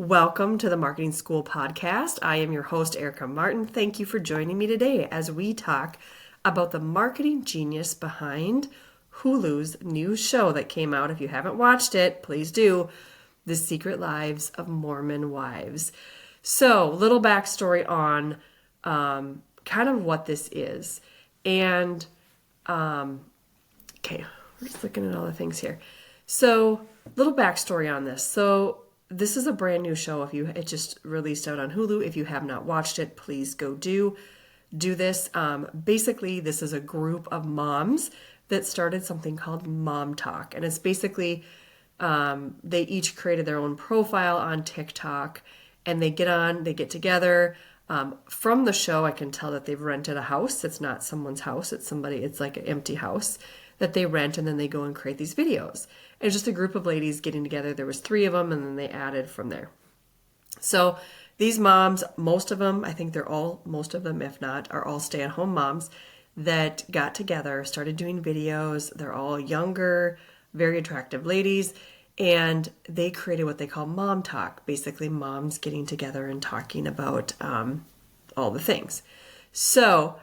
Welcome to the Marketing School podcast. I am your host, Erica Martin. Thank you for joining me today as we talk about the marketing genius behind Hulu's new show that came out. If you haven't watched it, please do. The Secret Lives of Mormon Wives. So, little backstory on kind of what this is. And, okay, we're just looking at all the things here. So, little backstory on this. So, this is a brand new show. It just released out on Hulu. If you have not watched it, please go do this. Basically, this is a group of moms that started something called Mom Talk. And it's basically, they each created their own profile on TikTok and they get together. From the show, I can tell that they've rented a house. It's not someone's house. It's like an empty house that they rent, and then they go and create these videos. And it's just a group of ladies getting together. There was 3 of them, and then they added from there. So these moms, most of them, if not, are all stay-at-home moms that got together, started doing videos. They're all younger, very attractive ladies, and they created what they call Mom Talk, basically moms getting together and talking about all the things. So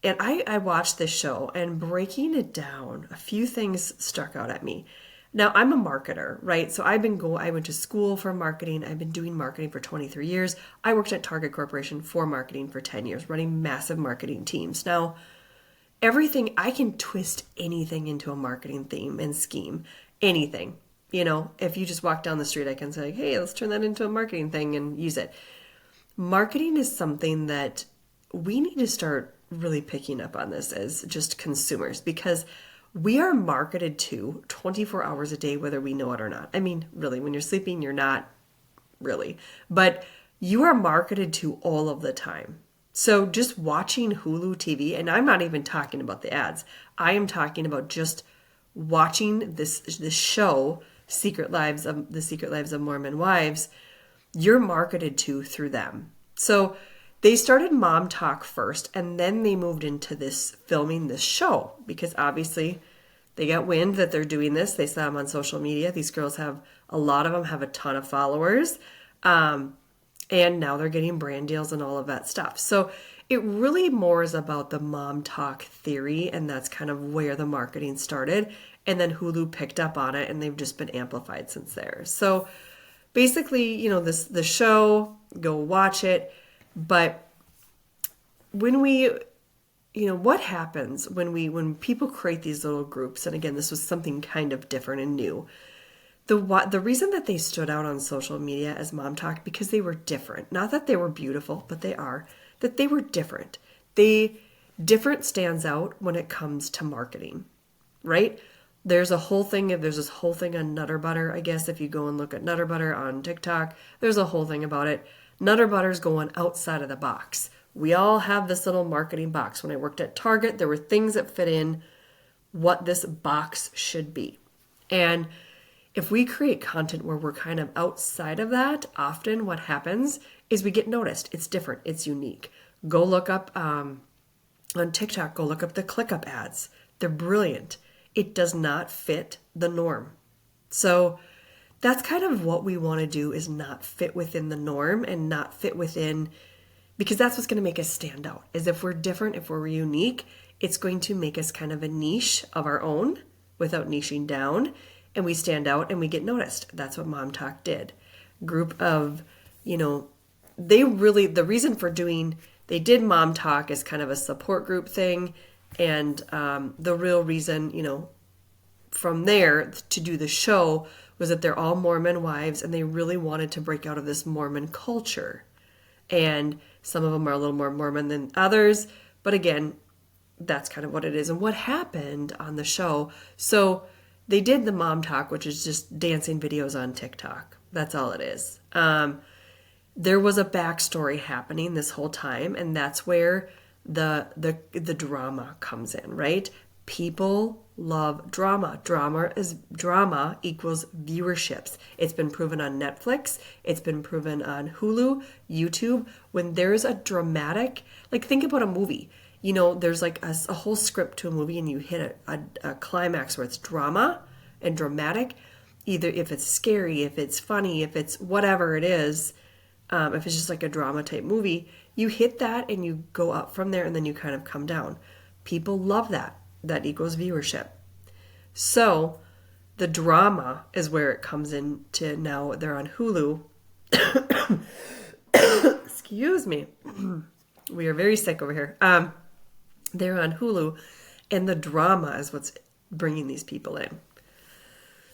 I watched this show, and breaking it down, a few things struck out at me. Now, I'm a marketer, right? So I went to school for marketing. I've been doing marketing for 23 years. I worked at Target Corporation for marketing for 10 years, running massive marketing teams. Now, I can twist anything into a marketing theme and scheme, anything. If you just walk down the street, I can say, hey, let's turn that into a marketing thing and use it. Marketing is something that we need to start really picking up on this as just consumers, because we are marketed to 24 hours a day, whether we know it or not. I mean, really, when you're sleeping, you're not really, but you are marketed to all of the time. So just watching Hulu TV, and I'm not even talking about the ads. I am talking about just watching this show, The Secret Lives of Mormon Wives. You're marketed to through them. So they started Mom Talk first, and then they moved into filming this show, because obviously they got wind that they're doing this. They saw them on social media. These girls a lot of them have a ton of followers, and now they're getting brand deals and all of that stuff. So it really more is about the Mom Talk theory, and that's kind of where the marketing started. And then Hulu picked up on it, and they've just been amplified since there. So basically, the show, go watch it. But what happens when people create these little groups, and again, this was something kind of different and new. The reason that they stood out on social media as Mom Talk, because they were different. Not that they were beautiful, but that they were different. Different stands out when it comes to marketing, right? There's this whole thing on Nutter Butter. I guess if you go and look at Nutter Butter on TikTok, there's a whole thing about it. Nutter Butter's going outside of the box. We all have this little marketing box. When I worked at Target, there were things that fit in what this box should be. And if we create content where we're kind of outside of that, often what happens is we get noticed. It's different. It's unique. Go look up on TikTok, go look up the ClickUp ads. They're brilliant. It does not fit the norm. So that's kind of what we want to do, is not fit within the norm and not fit within, because that's what's going to make us stand out. Is if we're different, if we're unique, it's going to make us kind of a niche of our own without niching down, and we stand out and we get noticed. That's what Mom Talk did. Group of, they did Mom Talk as kind of a support group thing, and the real reason, from there to do the show was that they're all Mormon wives, and they really wanted to break out of this Mormon culture. And some of them are a little more Mormon than others, but again, that's kind of what it is. And what happened on the show, so they did the Mom Talk, which is just dancing videos on TikTok. That's all it is. There was a backstory happening this whole time, and that's where the drama comes in, right? People love drama. Drama equals viewerships. It's been proven on Netflix. It's been proven on Hulu, YouTube. When there's a dramatic, think about a movie. There's a whole script to a movie, and you hit a climax where it's drama and dramatic. either if it's scary, if it's funny, if it's whatever it is, if it's just like a drama type movie, you hit that and you go up from there and then you kind of come down. People love that. That equals viewership. So the drama is where it comes into now. They're on Hulu. Excuse me. We are very sick over here. They're on Hulu, and the drama is what's bringing these people in.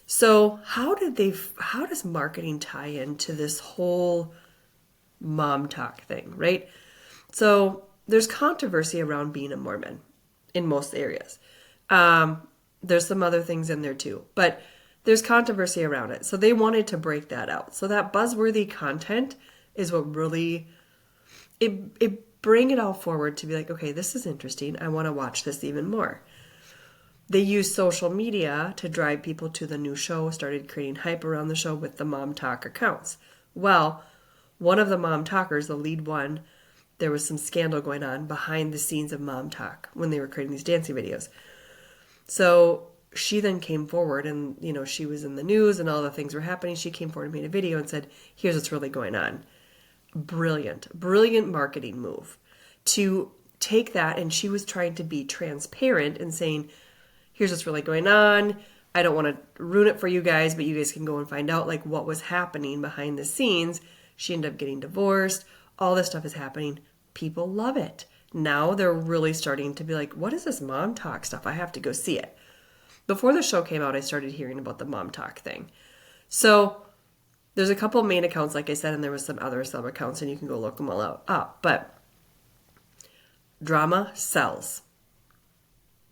So how does marketing tie into this whole mom talk thing, right? So there's controversy around being a Mormon in most areas. There's some other things in there too, but there's controversy around it. So they wanted to break that out. So that buzzworthy content is what really, it bring it all forward to be like, okay, this is interesting. I want to watch this even more. They used social media to drive people to the new show, started creating hype around the show with the mom talk accounts. Well, one of the mom talkers, the lead one, there was some scandal going on behind the scenes of mom talk when they were creating these dancing videos. So she then came forward and, she was in the news and all the things were happening. She came forward and made a video and said, here's what's really going on. Brilliant marketing move to take that. And she was trying to be transparent and saying, here's what's really going on. I don't want to ruin it for you guys, but you guys can go and find out like what was happening behind the scenes. She ended up getting divorced. All this stuff is happening. People love it. Now they're really starting to be like, what is this mom talk stuff? I have to go see it. Before the show came out, I started hearing about the mom talk thing. So there's a couple of main accounts, like I said, and there was some other sub accounts, and you can go look them all up. But drama sells.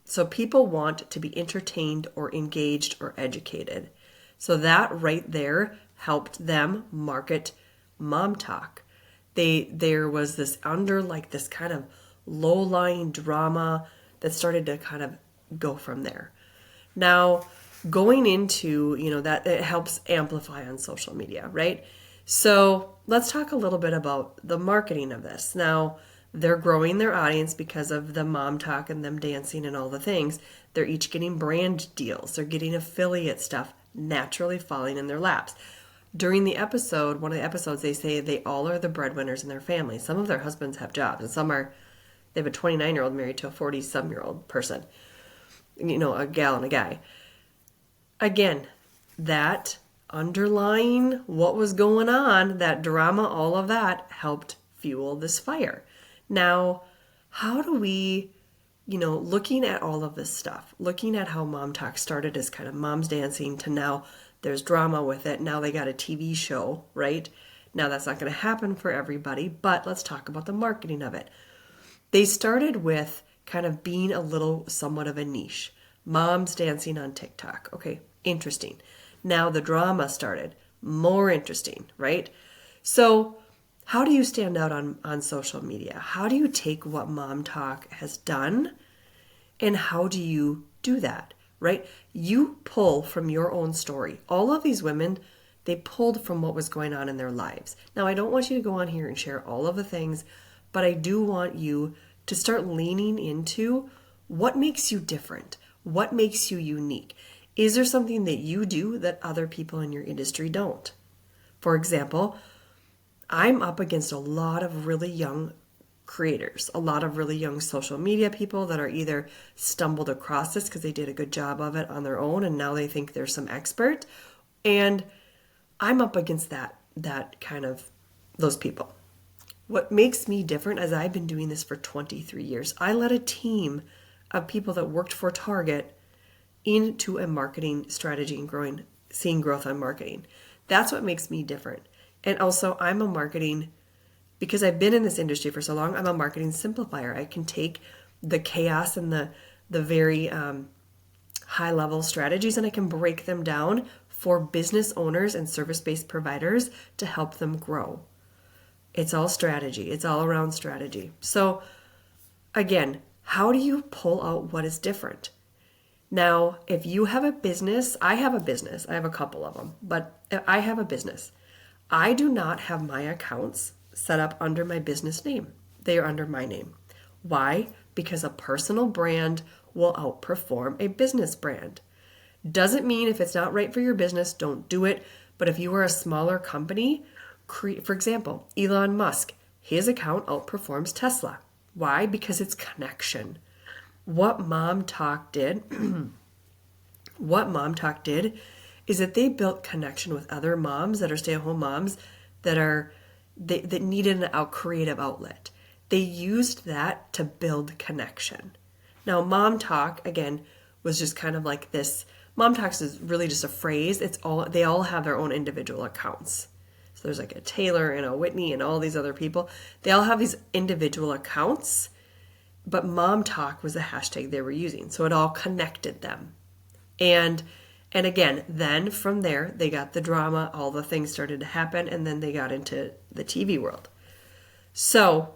So people want to be entertained or engaged or educated. So that right there helped them market mom talk. There was this this kind of low-lying drama that started to kind of go from there. Now, going into, that it helps amplify on social media, right? So let's talk a little bit about the marketing of this. Now, they're growing their audience because of the mom talk and them dancing and all the things. They're each getting brand deals. They're getting affiliate stuff naturally falling in their laps. During the episode, one of the episodes, they say they all are the breadwinners in their family. Some of their husbands have jobs, and some they have a 29-year-old married to a 40-some-year-old person, a gal and a guy. Again, that underlying what was going on, that drama, all of that helped fuel this fire. Now, how do we, looking at all of this stuff, looking at how mom talk started as kind of moms dancing to now there's drama with it. Now they got a TV show, right? Now that's not going to happen for everybody, but let's talk about the marketing of it. They started with kind of being a little somewhat of a niche. Moms dancing on TikTok. Okay, interesting. Now the drama started. More interesting, right? So how do you stand out on social media? How do you take what mom talk has done and how do you do that, right? You pull from your own story. All of these women, they pulled from what was going on in their lives. Now, I don't want you to go on here and share all of the things, but I do want you to start leaning into what makes you different, what makes you unique. Is there something that you do that other people in your industry don't? For example, I'm up against a lot of really young creators, a lot of really young social media people that are either stumbled across this because they did a good job of it on their own and now they think they're some expert. And I'm up against that kind of those people. What makes me different is I've been doing this for 23 years. I led a team of people that worked for Target into a marketing strategy and seeing growth on marketing. That's what makes me different. And also because I've been in this industry for so long, I'm a marketing simplifier. I can take the chaos and the very high level strategies and I can break them down for business owners and service-based providers to help them grow. It's all strategy. It's all around strategy. So again, how do you pull out what is different? Now, if you have a business, I have a business. I have a couple of them, but I have a business. I do not have my accounts set up under my business name. They are under my name. Why? Because a personal brand will outperform a business brand. Doesn't mean if it's not right for your business, don't do it. But if you are a smaller company, for example, Elon Musk, his account outperforms Tesla. Why? Because it's connection. What Mom Talk did, what Mom Talk did is that they built connection with other moms that are stay-at-home moms that needed a creative outlet. They used that to build connection. Now, Mom Talk, again, was just kind of like this. Mom Talks is really just a phrase. They all have their own individual accounts. So there's like a Taylor and a Whitney and all these other people. They all have these individual accounts, but Mom Talk was the hashtag they were using. So it all connected them. And again, then from there, they got the drama, all the things started to happen, and then they got into the TV world. So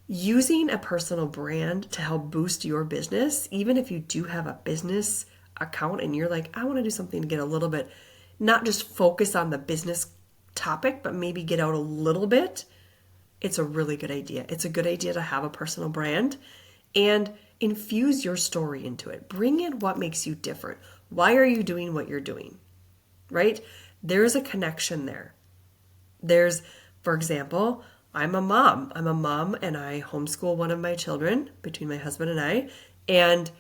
using a personal brand to help boost your business, even if you do have a business account and you're like, I want to do something to get a little bit, not just focus on the business topic, but maybe get out a little bit, it's a really good idea. It's a good idea to have a personal brand and infuse your story into it. Bring in what makes you different. Why are you doing what you're doing? Right? There's a connection there. There's, for example, I'm a mom and I homeschool one of my children between my husband and I, and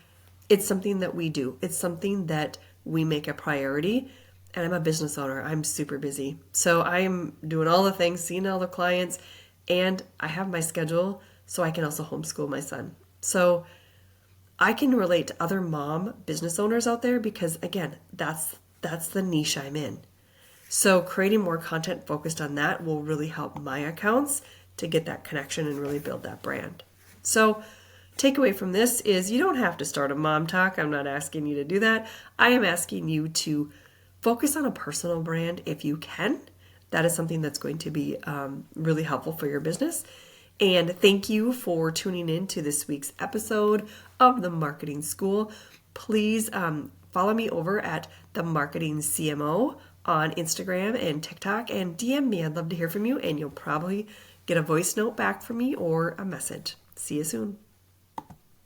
it's something that we do. It's something that we make a priority, and I'm a business owner. I'm super busy. So I'm doing all the things, seeing all the clients, and I have my schedule so I can also homeschool my son. So I can relate to other mom business owners out there because, again, that's the niche I'm in. So creating more content focused on that will really help my accounts to get that connection and really build that brand. So takeaway from this is you don't have to start a Mom Talk. I'm not asking you to do that. I am asking you to focus on a personal brand if you can. That is something that's going to be really helpful for your business. And thank you for tuning in to this week's episode of The Marketing School. Please follow me over at The Marketing CMO on Instagram and TikTok and DM me. I'd love to hear from you, and you'll probably get a voice note back from me or a message. See you soon.